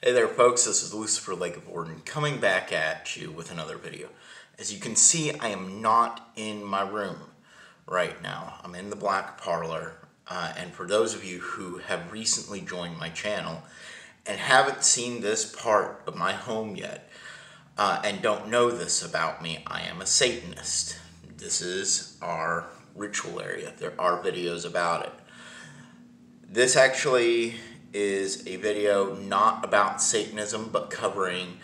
Hey there folks, this is Lucifer Lake of Orden coming back at you with another video. As you can see, I am not in my room right now. I'm in the Black Parlour, and for those of you who have recently joined my channel and haven't seen this part of my home yet, and don't know this about me, I am a Satanist. This is our ritual area. There are videos about it. This actually is a video not about Satanism, but covering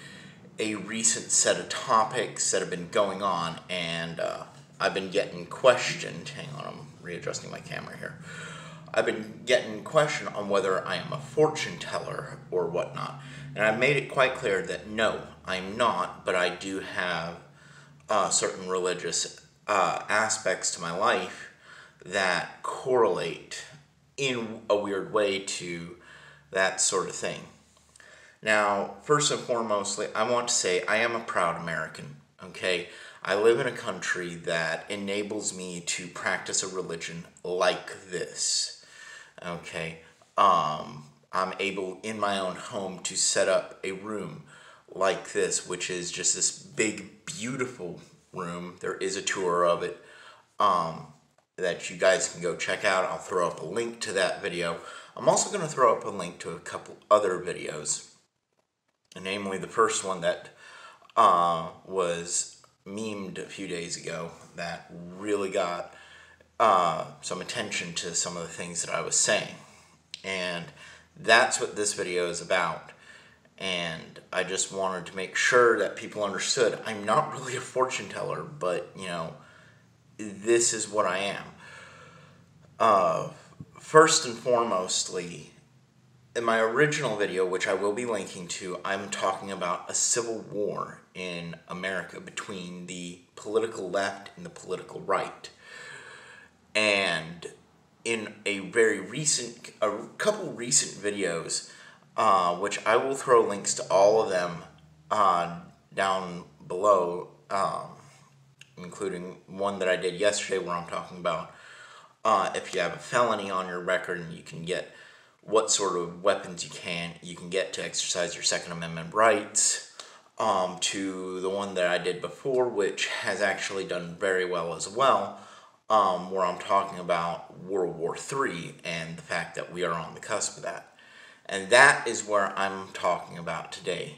a recent set of topics that have been going on, and I've been getting questioned. Hang on, I'm readjusting my camera here. I've been getting questioned on whether I am a fortune teller or whatnot, and I've made it quite clear that no, I'm not, but I do have certain religious aspects to my life that correlate in a weird way to that sort of thing. Now, first and foremost, I want to say I am a proud American, okay? I live in a country that enables me to practice a religion like this, okay? I'm able, in my own home, to set up a room like this, which is just this big, beautiful room. There is a tour of it that you guys can go check out. I'll throw up a link to that video. I'm also going to throw up a link to a couple other videos, namely the first one that was memed a few days ago that really got some attention to some of the things that I was saying. And that's what this video is about. And I just wanted to make sure that people understood I'm not really a fortune teller, but, you know, this is what I am. First and foremostly, in my original video, which I will be linking to, I'm talking about a civil war in America between the political left and the political right. And in a couple recent videos, which I will throw links to all of them down below, including one that I did yesterday where I'm talking about if you have a felony on your record and you can get what sort of weapons you can get to exercise your Second Amendment rights, to the one that I did before, which has actually done very well as well, where I'm talking about World War III and the fact that we are on the cusp of that. And that is where I'm talking about today.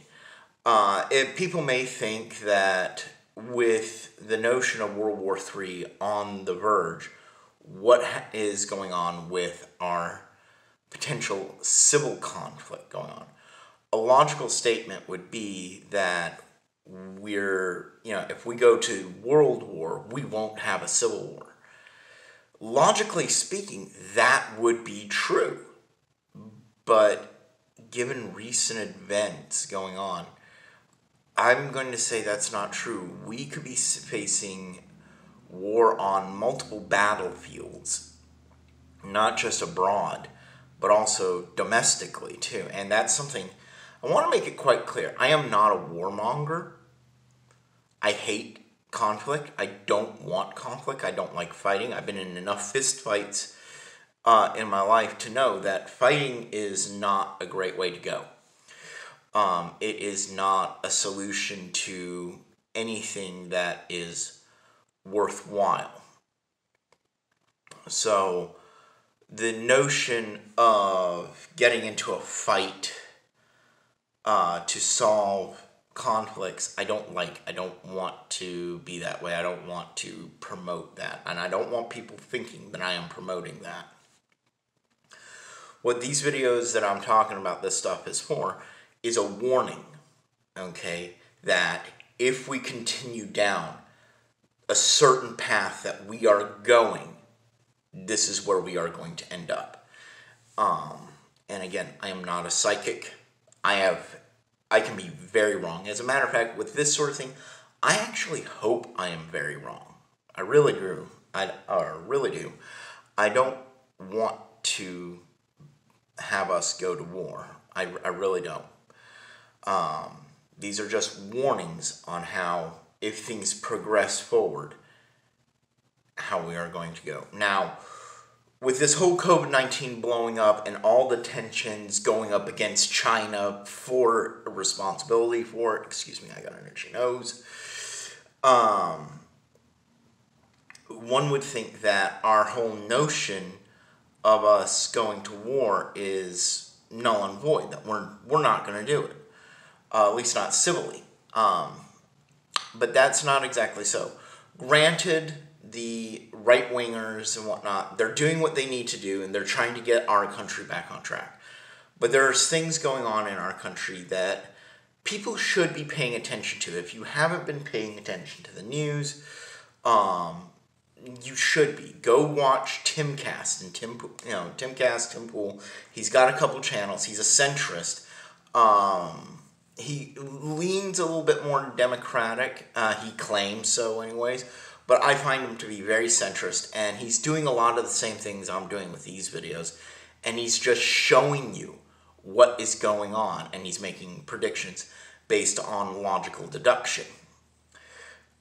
If people may think that with the notion of World War III on the verge, what is going on with our potential civil conflict going on? A logical statement would be that if we go to World War, we won't have a civil war. Logically speaking, that would be true. But given recent events going on, I'm going to say that's not true. We could be facing war on multiple battlefields, not just abroad, but also domestically too. And that's something I want to make it quite clear. I am not a warmonger. I hate conflict. I don't want conflict. I don't like fighting. I've been in enough fist fights in my life to know that fighting is not a great way to go. It is not a solution to anything that is worthwhile. So the notion of getting into a fight to solve conflicts, I don't like. I don't want to be that way. I don't want to promote that. And I don't want people thinking that I am promoting that. What these videos that I'm talking about this stuff is for is a warning, okay, that if we continue down a certain path that we are going, this is where we are going to end up. And again, I am not a psychic. I can be very wrong. As a matter of fact, with this sort of thing, I actually hope I am very wrong. I really do. I really do. I don't want to have us go to war. I really don't. These are just warnings on how, if things progress forward, how we are going to go. Now, with this whole COVID-19 blowing up and all the tensions going up against China for responsibility for it, excuse me, I got an itchy nose, one would think that our whole notion of us going to war is null and void, that we're not going to do it, at least not civilly. But that's not exactly so. Granted, the right-wingers and whatnot, they're doing what they need to do, and they're trying to get our country back on track. But there's things going on in our country that people should be paying attention to. If you haven't been paying attention to the news, you should be. Go watch Timcast and Timcast, Tim Pool. He's got a couple channels. He's a centrist. He leans a little bit more democratic. He claims so anyways. But I find him to be very centrist, and he's doing a lot of the same things I'm doing with these videos. And he's just showing you what is going on, and he's making predictions based on logical deduction.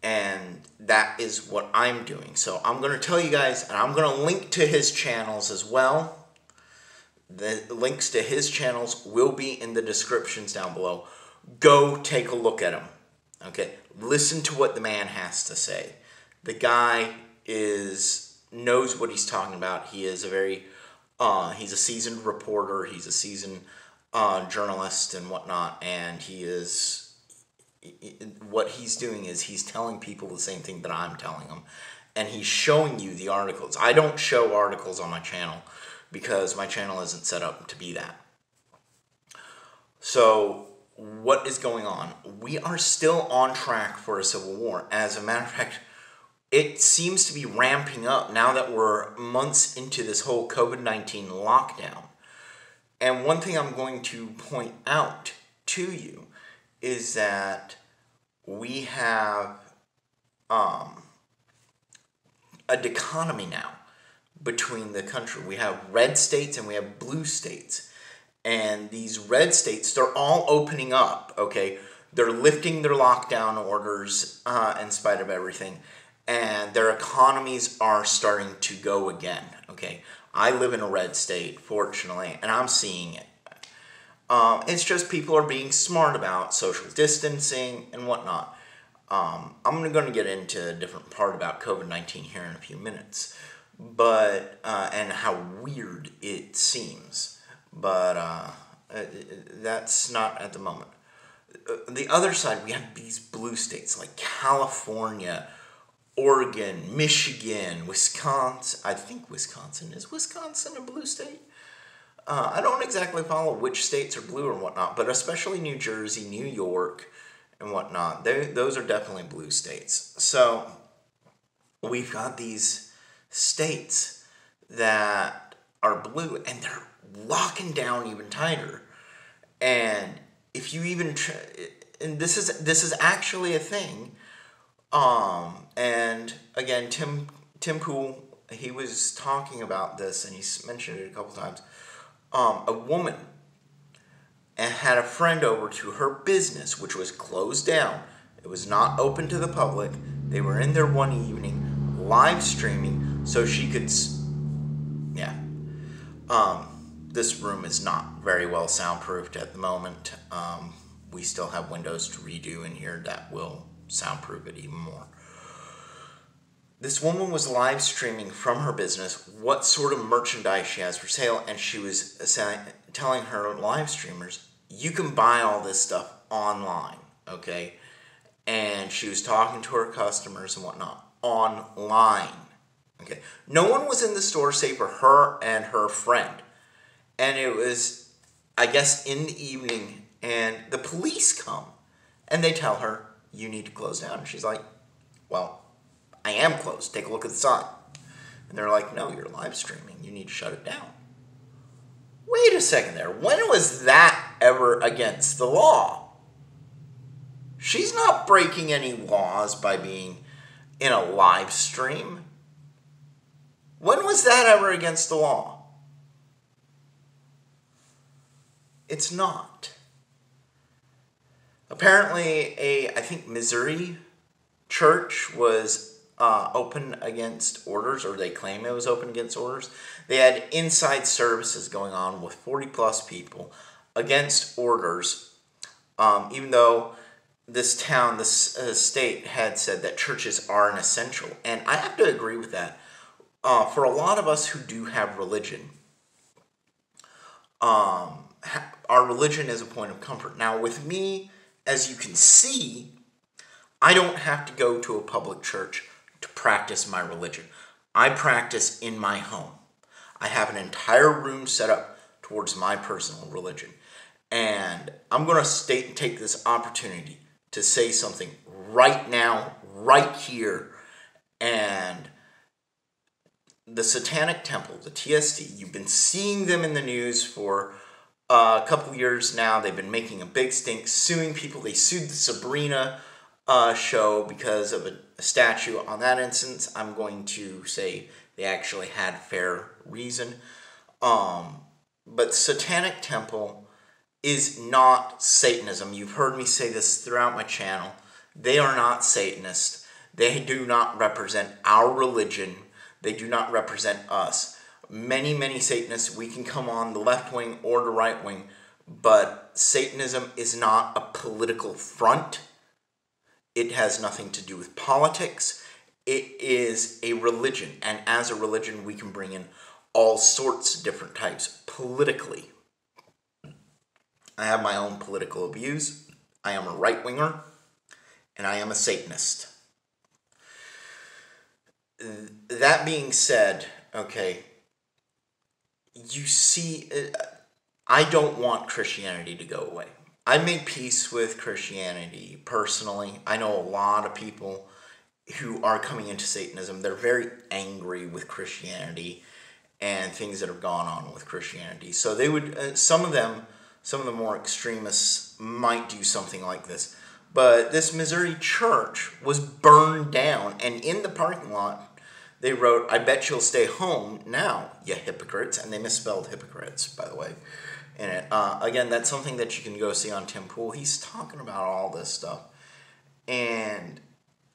And that is what I'm doing. So I'm going to tell you guys, and I'm going to link to his channels as well. The links to his channels will be in the descriptions down below. Go take a look at him. Okay, listen to what the man has to say. The guy knows what he's talking about. He is he's a seasoned reporter. He's a seasoned journalist and whatnot. And what he's doing is he's telling people the same thing that I'm telling them. And he's showing you the articles. I don't show articles on my channel because my channel isn't set up to be that. So what is going on? We are still on track for a civil war. As a matter of fact, it seems to be ramping up now that we're months into this whole COVID-19 lockdown. And one thing I'm going to point out to you is that we have a dichotomy now between the country. We have red states and we have blue states. And these red states, they're all opening up, okay? They're lifting their lockdown orders in spite of everything. And their economies are starting to go again, okay? I live in a red state, fortunately, and I'm seeing it. It's just people are being smart about social distancing and whatnot. I'm going to get into a different part about COVID-19 here in a few minutes, but and how weird it seems. But that's not at the moment. The other side, we have these blue states like California, Oregon, Michigan, Wisconsin. I think Wisconsin. Is Wisconsin a blue state? I don't exactly follow which states are blue or whatnot, but especially New Jersey, New York, and whatnot. Those are definitely blue states. So we've got these states that are blue, and they're locking down even tighter. And if you even and this is actually a thing. And again, Tim Pool, he was talking about this, and he's mentioned it a couple times. A woman had a friend over to her business, which was closed down. It was not open to the public. They were in there one evening, live streaming, so she could, this room is not very well soundproofed at the moment. We still have windows to redo in here that will soundproof it even more. This woman was live streaming from her business what sort of merchandise she has for sale, and she was telling her live streamers, you can buy all this stuff online, okay? And she was talking to her customers and whatnot online, okay? No one was in the store save for her and her friend. And it was, I guess, in the evening, and the police come, and they tell her, you need to close down. And she's like, well, I am closed. Take a look at the sign. And they're like, no, you're live streaming. You need to shut it down. Wait a second there. When was that ever against the law? She's not breaking any laws by being in a live stream. When was that ever against the law? It's not. Apparently, I think Missouri church was open against orders, or they claim it was open against orders. They had inside services going on with 40 plus people against orders, even though this state had said that churches are an essential. And I have to agree with that. For a lot of us who do have religion, our religion is a point of comfort. Now, with me, as you can see, I don't have to go to a public church to practice my religion. I practice in my home. I have an entire room set up towards my personal religion. And I'm going to take this opportunity to say something right now, right here. And the Satanic Temple, the TST, you've been seeing them in the news for a couple years now. They've been making a big stink, suing people. They sued the Sabrina show because of a statue. On that instance, I'm going to say they actually had fair reason. But Satanic Temple is not Satanism. You've heard me say this throughout my channel. They are not Satanists. They do not represent our religion. They do not represent us. Many, many Satanists, we can come on the left wing or the right wing, but Satanism is not a political front. It has nothing to do with politics. It is a religion, and as a religion, we can bring in all sorts of different types politically. I have my own political views. I am a right-winger, and I am a Satanist. That being said, okay, you see, I don't want Christianity to go away. I made peace with Christianity personally. I know a lot of people who are coming into Satanism. They're very angry with Christianity and things that have gone on with Christianity. So they would, some of the more extremists might do something like this. But this Missouri church was burned down, and in the parking lot, they wrote, "I bet you'll stay home now, you hypocrites." And they misspelled hypocrites, by the way. And again, that's something that you can go see on Tim Pool. He's talking about all this stuff. And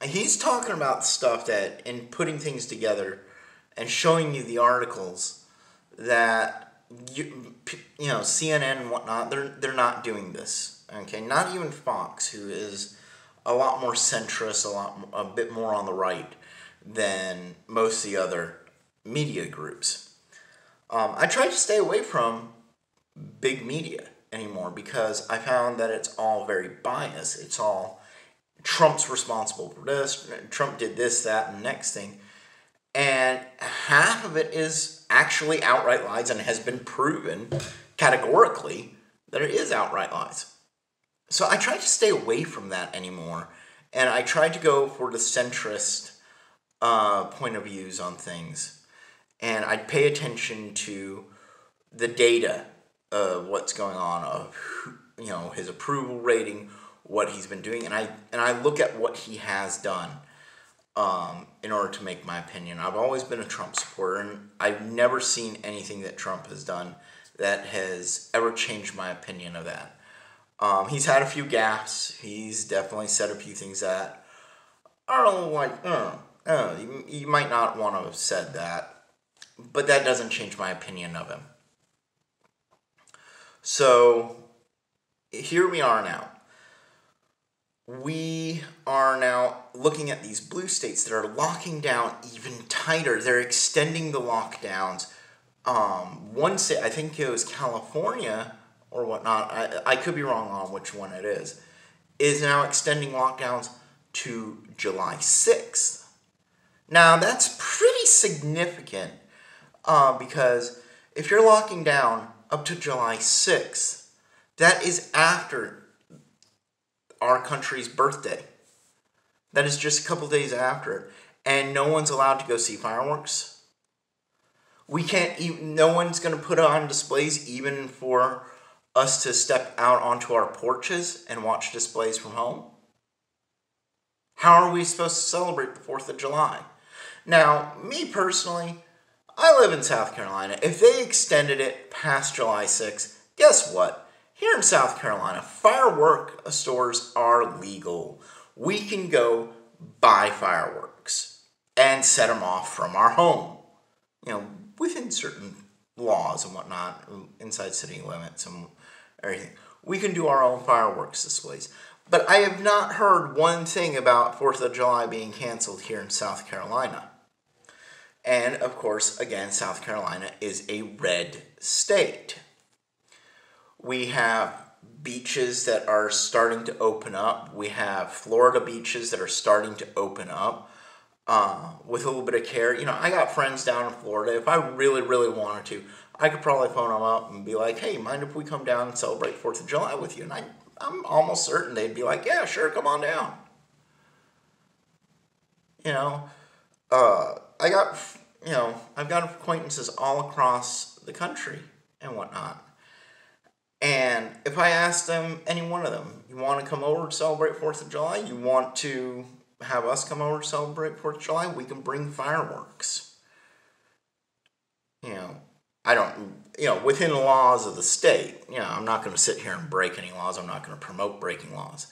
he's talking about stuff that, in putting things together and showing you the articles that, you know, CNN and whatnot, they're not doing this. Okay, not even Fox, who is a lot more centrist, a bit more on the right than most of the other media groups. I try to stay away from big media anymore because I found that it's all very biased. It's all Trump's responsible for this, Trump did this, that, and the next thing. And half of it is actually outright lies and has been proven categorically that it is outright lies. So I try to stay away from that anymore, and I try to go for the centrist point of views on things, and I pay attention to the data of what's going on, of his approval rating, what he's been doing, and I look at what he has done in order to make my opinion. I've always been a Trump supporter, and I've never seen anything that Trump has done that has ever changed my opinion of that. He's had a few gaffes. He's definitely said a few things that are like, you might not want to have said that, but that doesn't change my opinion of him. So, here we are now. We are now looking at these blue states that are locking down even tighter. They're extending the lockdowns. One state, I think it was California or whatnot, I could be wrong on which one it is now extending lockdowns to July 6th. Now, that's pretty significant because if you're locking down up to July 6th, that is after our country's birthday. That is just a couple days after it. And no one's allowed to go see fireworks. No one's going to put on displays even for us to step out onto our porches and watch displays from home. How are we supposed to celebrate the 4th of July? Now, me personally, I live in South Carolina. If they extended it past July 6th, guess what? Here in South Carolina, firework stores are legal. We can go buy fireworks. and set them off from our home, within certain laws and whatnot, inside city limits and everything. We can do our own fireworks displays. But I have not heard one thing about 4th of July being canceled here in South Carolina. And, of course, again, South Carolina is a red state. We have beaches that are starting to open up. We have Florida beaches that are starting to open up with a little bit of care. I got friends down in Florida. If I really, really wanted to, I could probably phone them up and be like, hey, mind if we come down and celebrate 4th of July with you? And I'm almost certain they'd be like, yeah, sure, come on down. I've got acquaintances all across the country and whatnot. And if I ask them, any one of them, you want to come over to celebrate 4th of July? You want to have us come over to celebrate 4th of July? We can bring fireworks. I don't, within the laws of the state. I'm not going to sit here and break any laws. I'm not going to promote breaking laws.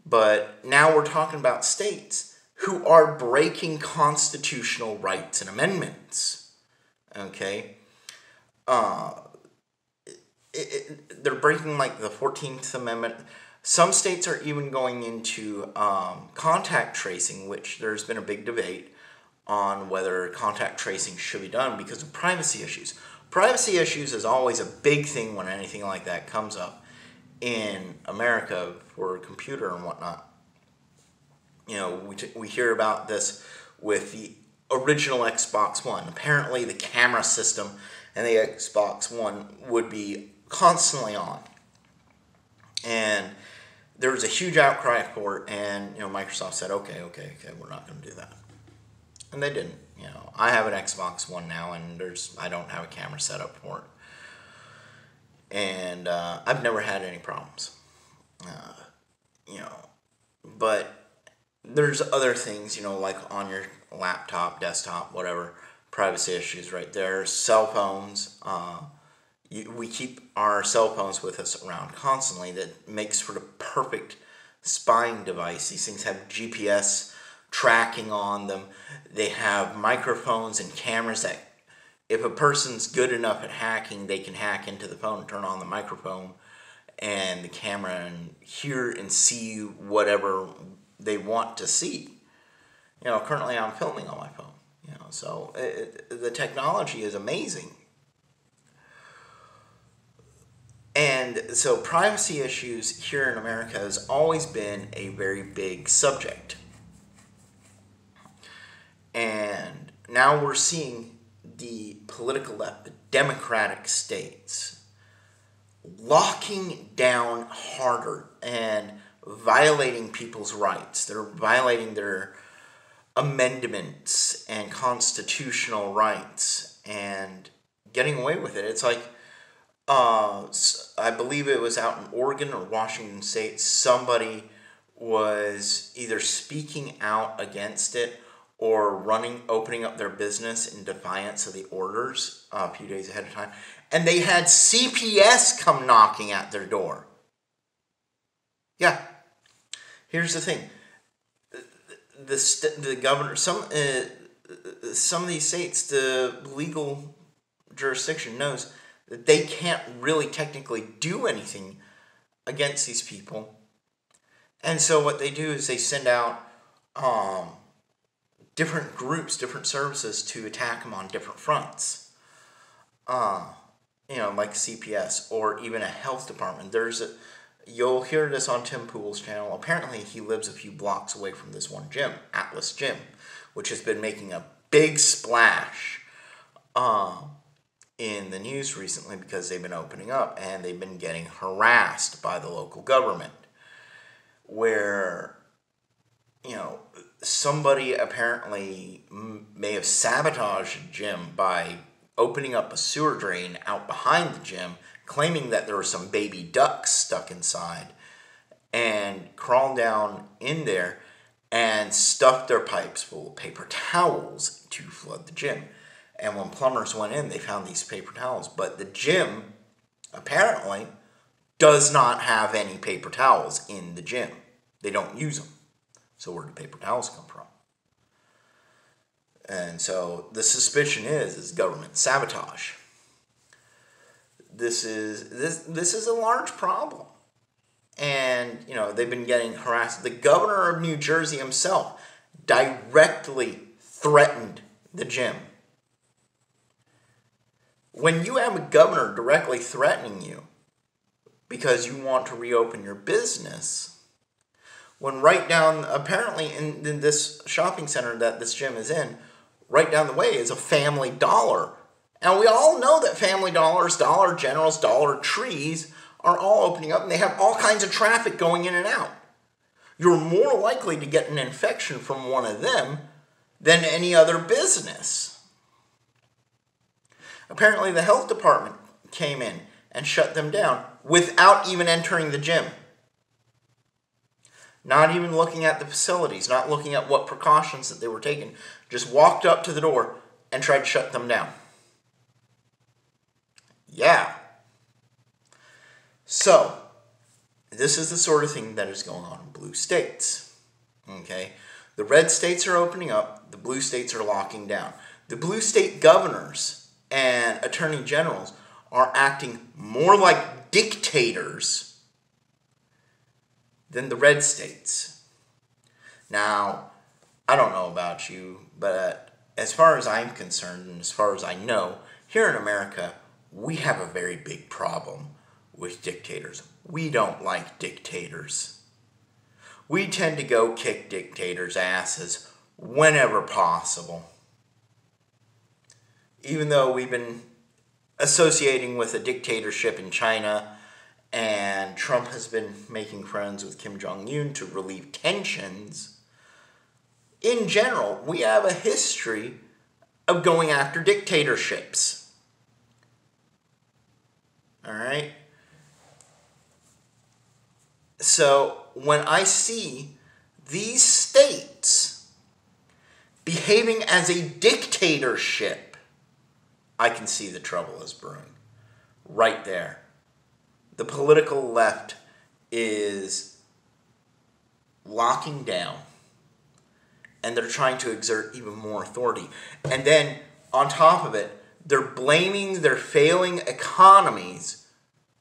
But now we're talking about states who are breaking constitutional rights and amendments. Okay? They're breaking like the 14th Amendment. Some states are even going into contact tracing, which there's been a big debate on whether contact tracing should be done because of privacy issues. Privacy issues is always a big thing when anything like that comes up in America for a computer and whatnot. We hear about this with the original Xbox One. Apparently the camera system and the Xbox One would be constantly on. And there was a huge outcry for it, and Microsoft said, okay, we're not going to do that. And they didn't. I have an Xbox One now, and I don't have a camera set up for it. And I've never had any problems. But there's other things, like on your laptop, desktop, whatever, privacy issues right there. Cell phones. We keep our cell phones with us around constantly. That makes for the perfect spying device. These things have GPS tracking on them. They have microphones and cameras that if a person's good enough at hacking, they can hack into the phone and turn on the microphone and the camera and hear and see whatever they want to see. Currently I'm filming on my phone. So the technology is amazing. And so privacy issues here in America has always been a very big subject. And now we're seeing the political left, the Democratic states, locking down harder and violating people's rights. They're violating their amendments and constitutional rights and getting away with it. It's like, I believe it was out in Oregon or Washington State, somebody was either speaking out against it or opening up their business in defiance of the orders a few days ahead of time. And they had CPS come knocking at their door. Yeah. Here's the thing. The governor, some of these states, the legal jurisdiction knows that they can't really technically do anything against these people. And so what they do is they send out different groups, different services to attack them on different fronts. Like CPS or even a health department. You'll hear this on Tim Pool's channel. Apparently he lives a few blocks away from this one gym, Atlas Gym, which has been making a big splash in the news recently because they've been opening up and they've been getting harassed by the local government where, somebody apparently may have sabotaged the gym by opening up a sewer drain out behind the gym, claiming that there were some baby ducks stuck inside, and crawled down in there and stuffed their pipes full of paper towels to flood the gym. And when plumbers went in, they found these paper towels. But the gym, apparently, does not have any paper towels in the gym. They don't use them. So where do paper towels come from? And so the suspicion is government sabotage. This is a large problem. And, you know, they've been getting harassed. The governor of New Jersey himself directly threatened the gym. When you have a governor directly threatening you because you want to reopen your business, when right down, apparently in this shopping center that this gym is in, right down the way is a Family Dollar. And we all know that Family Dollars, Dollar Generals, Dollar Trees are all opening up, and they have all kinds of traffic going in and out. You're more likely to get an infection from one of them than any other business. Apparently the health department came in and shut them down without even entering the gym. Not even looking at the facilities, not looking at what precautions that they were taking. Just walked up to the door and tried to shut them down. Yeah. So, this is the sort of thing that is going on in blue states. Okay? The red states are opening up. The blue states are locking down. The blue state governors and attorney generals are acting more like dictators than the red states. Now, I don't know about you, but as far as I'm concerned and as far as I know, here in America, we have a very big problem with dictators. We don't like dictators. We tend to go kick dictators' asses whenever possible. Even though we've been associating with a dictatorship in China, and Trump has been making friends with Kim Jong-un to relieve tensions, in general, we have a history of going after dictatorships. All right? So when I see these states behaving as a dictatorship, I can see the trouble is brewing. Right there. The political left is locking down, and they're trying to exert even more authority. And then, on top of it, they're blaming their failing economies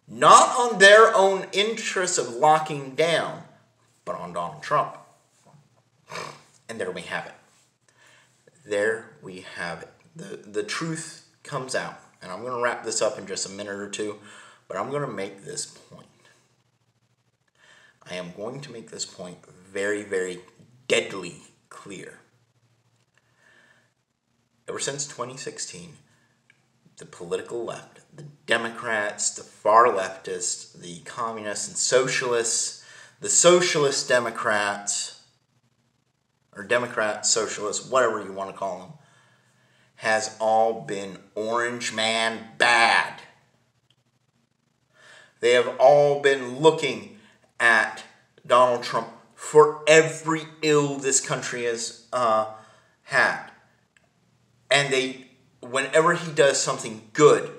not on their own interests of locking down, but on Donald Trump. And there we have it. There we have it. The truth comes out. And I'm going to wrap this up in just a minute or two, but I'm going to make this point. I am going to make this point very, very deadly clear. Ever since 2016, the political left, the Democrats, the far leftists, the communists and socialists, the socialist Democrats, or Democrats, socialists, whatever you want to call them, has all been orange man bad. They have all been looking at Donald Trump for every ill this country has had. And whenever he does something good,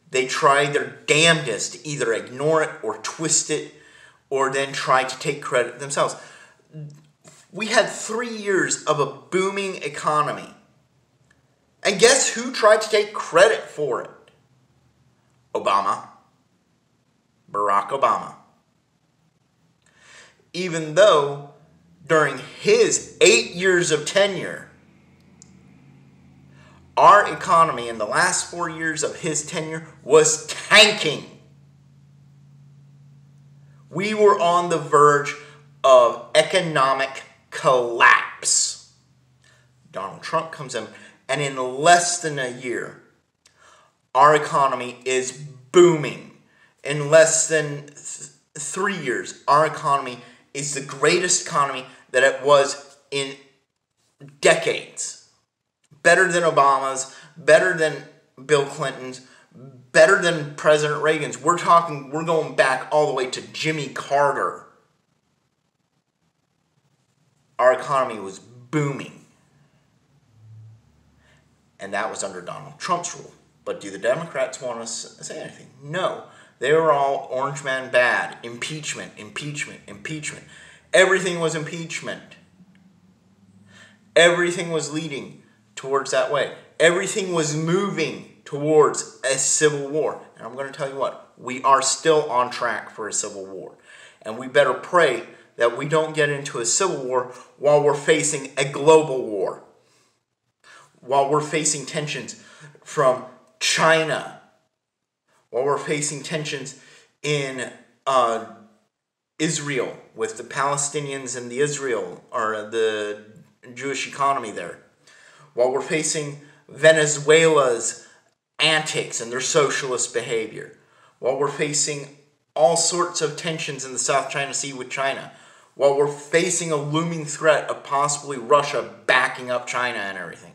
they try their damnedest to either ignore it or twist it or then try to take credit themselves. We had 3 years of a booming economy. And guess who tried to take credit for it? Obama. Barack Obama. Even though during his 8 years of tenure, our economy in the last 4 years of his tenure was tanking. We were on the verge of economic collapse. Donald Trump comes in, and in less than a year, our economy is booming. In less than 3 years, our economy is the greatest economy that it was in decades. Better than Obama's, better than Bill Clinton's, better than President Reagan's. We're going back all the way to Jimmy Carter. Our economy was booming. And that was under Donald Trump's rule. But do the Democrats want to say anything? No. They were all orange man bad. Impeachment, impeachment, impeachment. Everything was impeachment. Everything was leading towards that way. Everything was moving towards a civil war. And I'm going to tell you what, we are still on track for a civil war. And we better pray that we don't get into a civil war while we're facing a global war. While we're facing tensions from China. While we're facing tensions in Israel with the Palestinians and the Israel, or the Jewish economy there. While we're facing Venezuela's antics and their socialist behavior. While we're facing all sorts of tensions in the South China Sea with China. While we're facing a looming threat of possibly Russia backing up China and everything.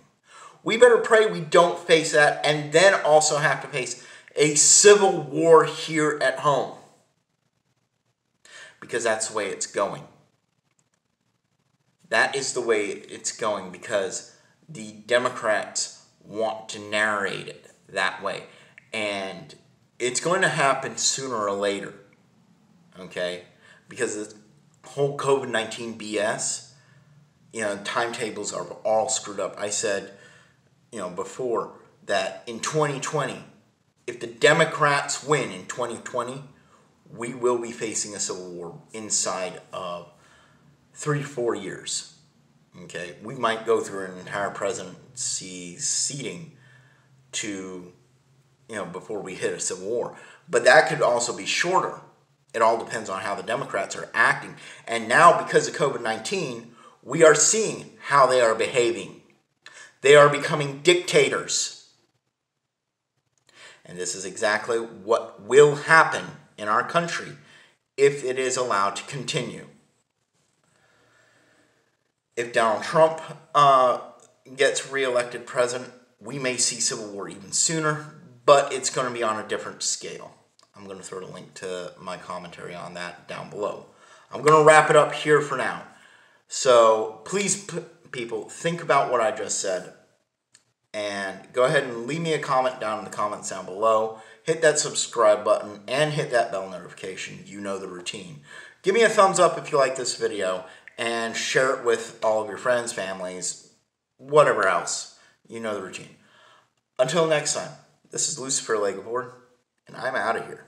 We better pray we don't face that, and then also have to face a civil war here at home. Because that's the way it's going. That is the way it's going, because the Democrats want to narrate it that way. And it's going to happen sooner or later. Okay? Because the whole COVID-19 BS, timetables are all screwed up. I said, before that in 2020, if the Democrats win in 2020, we will be facing a civil war inside of 3 to 4 years. Okay, we might go through an entire presidency seating to, before we hit a civil war. But that could also be shorter. It all depends on how the Democrats are acting. And now, because of COVID-19, we are seeing how they are behaving. They are becoming dictators. And this is exactly what will happen in our country if it is allowed to continue. If Donald Trump gets reelected president, we may see civil war even sooner, but it's going to be on a different scale. I'm going to throw a link to my commentary on that down below. I'm going to wrap it up here for now. So please, people, think about what I just said. And go ahead and leave me a comment down in the comments down below. Hit that subscribe button and hit that bell notification. You know the routine. Give me a thumbs up if you like this video. And share it with all of your friends, families, whatever else. You know the routine. Until next time, this is Lucifer Legavord, and I'm out of here.